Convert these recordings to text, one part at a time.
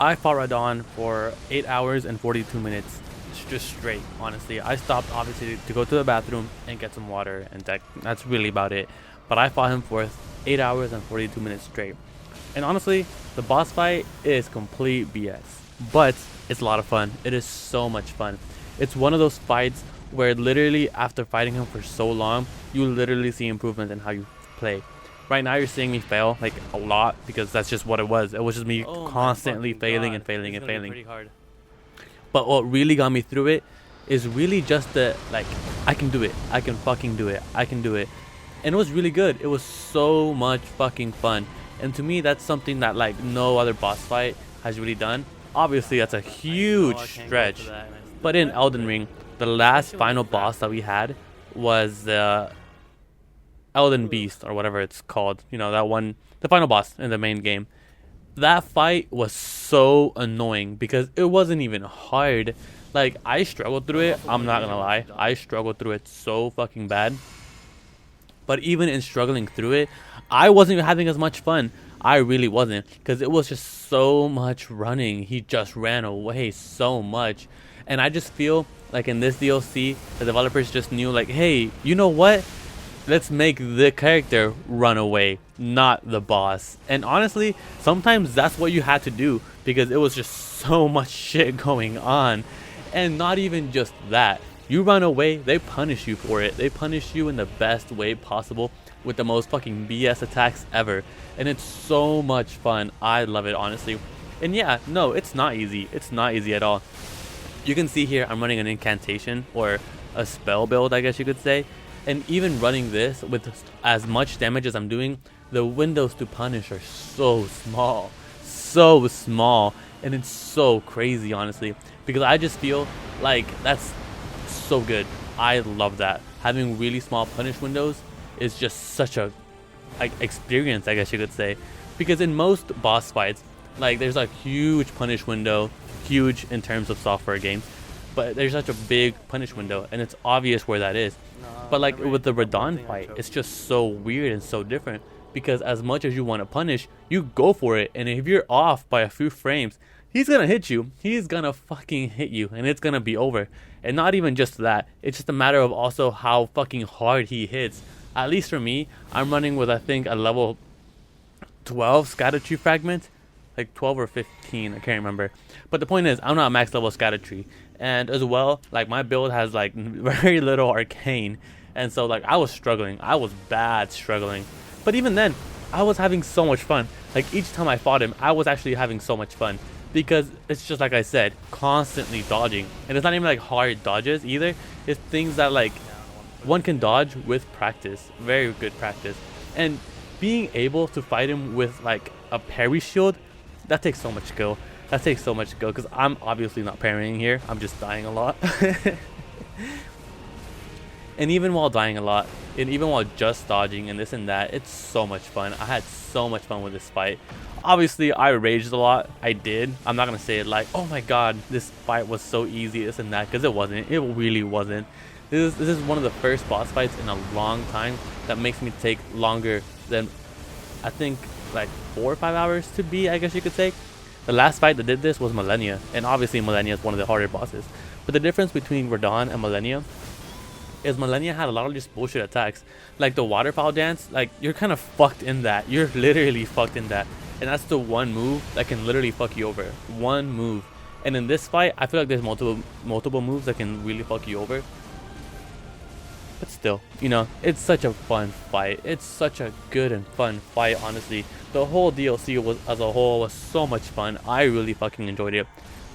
I fought radahn for 8 hours and 42 minutes just straight. Honestly, I stopped obviously to go to the bathroom and get some water, and that's really about it. But I fought him for 8 hours and 42 minutes straight. And honestly, the boss fight is complete BS, but it's a lot of fun. It is so much fun. It's one of those fights where literally after fighting him for so long, you literally see improvement in how you play. Right now you're seeing me fail like a lot because that's just what it was. It was just me constantly failing and failing and failing. Pretty hard. But what really got me through it is really just the like, I can do it. I can fucking do it. I can do it. And it was really good. It was so much fucking fun. And to me, that's something that like no other boss fight has really done. Obviously, that's a huge stretch. But in Elden Ring, the last final boss that we had was the Elden Beast or whatever it's called. You know, that one, the final boss in the main game. That fight was so annoying because it wasn't even hard. Like, I struggled through it. I'm not gonna lie. I struggled through it so fucking bad. But even in struggling through it, I wasn't even having as much fun. I really wasn't, because it was just so much running. He just ran away so much. And I just feel like in this DLC, the developers just knew like, hey, you know what? Let's make the character run away, not the boss. And honestly, sometimes that's what you had to do because it was just so much shit going on. And not even just that. You run away, they punish you for it. They punish you in the best way possible with the most fucking BS attacks ever. And it's so much fun. I love it, honestly. And yeah, no, it's not easy. It's not easy at all. You can see here I'm running an incantation or a spell build, I guess you could say. And even running this with as much damage as I'm doing, the windows to punish are so small. So small. And it's so crazy, honestly. Because I just feel like that's so good. I love that. Having really small punish windows is just such a like experience, I guess you could say. Because in most boss fights, like there's a huge punish window, huge in terms of software games, but there's such a big punish window and it's obvious where that is. But like with the radahn fight, it's just so weird and so different because as much as you want to punish, you go for it, and if you're off by a few frames, he's gonna hit you. He's gonna fucking hit you and it's gonna be over. And not even just that, it's just a matter of also how fucking hard he hits. At least for me, I'm running with I think a level 12 scatter fragment, like 12 or 15, I can't remember. But the point is, I'm not max level scatter tree, and as well, like my build has like very little arcane, and so like I was struggling. I was bad struggling, but even then, I was having so much fun. Like each time I fought him, I was actually having so much fun because it's just like I said, constantly dodging, and it's not even like hard dodges either. It's things that like one can dodge with practice, very good practice, and being able to fight him with like a parry shield, that takes so much skill. That takes so much skill because I'm obviously not parrying here. I'm just dying a lot. And even while dying a lot, and even while just dodging and this and that, it's so much fun. I had so much fun with this fight. Obviously, I raged a lot. I did. I'm not going to say it like, oh my god, this fight was so easy, this and that, because it wasn't. It really wasn't. This is one of the first boss fights in a long time that makes me take longer than, I think, like 4 or 5 hours to beat, I guess you could say. The last fight that did this was Millennia, and obviously Millennia is one of the harder bosses. But the difference between radahn and Millennia is Millennia had a lot of just bullshit attacks. Like the waterfowl dance, like you're kind of fucked in that. You're literally fucked in that. And that's the one move that can literally fuck you over. One move. And in this fight, I feel like there's multiple moves that can really fuck you over. But still, you know, it's such a fun fight. It's such a good and fun fight, honestly. The whole DLC was, as a whole, was so much fun. I really fucking enjoyed it.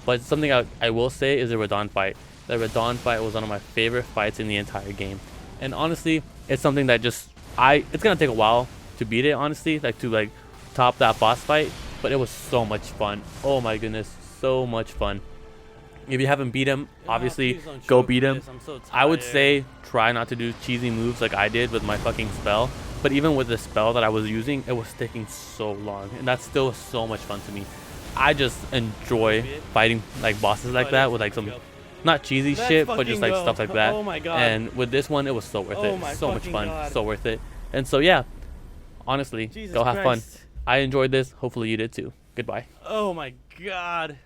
But something I will say is the radahn fight. The radahn fight was one of my favorite fights in the entire game. And honestly, it's something that just, it's gonna take a while to beat it, honestly, like to like top that boss fight. But it was so much fun. Oh my goodness, so much fun. If you haven't beat him, obviously go beat him. I would say try not to do cheesy moves like I did with my fucking spell. But even with the spell that I was using, it was taking so long. And that's still so much fun to me. I just enjoy fighting like bosses like that with like some, not cheesy shit, but just like stuff like that. Oh my god. And with this one, it was so worth it. So much fun. So worth it. And so yeah, honestly, go have fun. I enjoyed this. Hopefully you did too. Goodbye. Oh my God.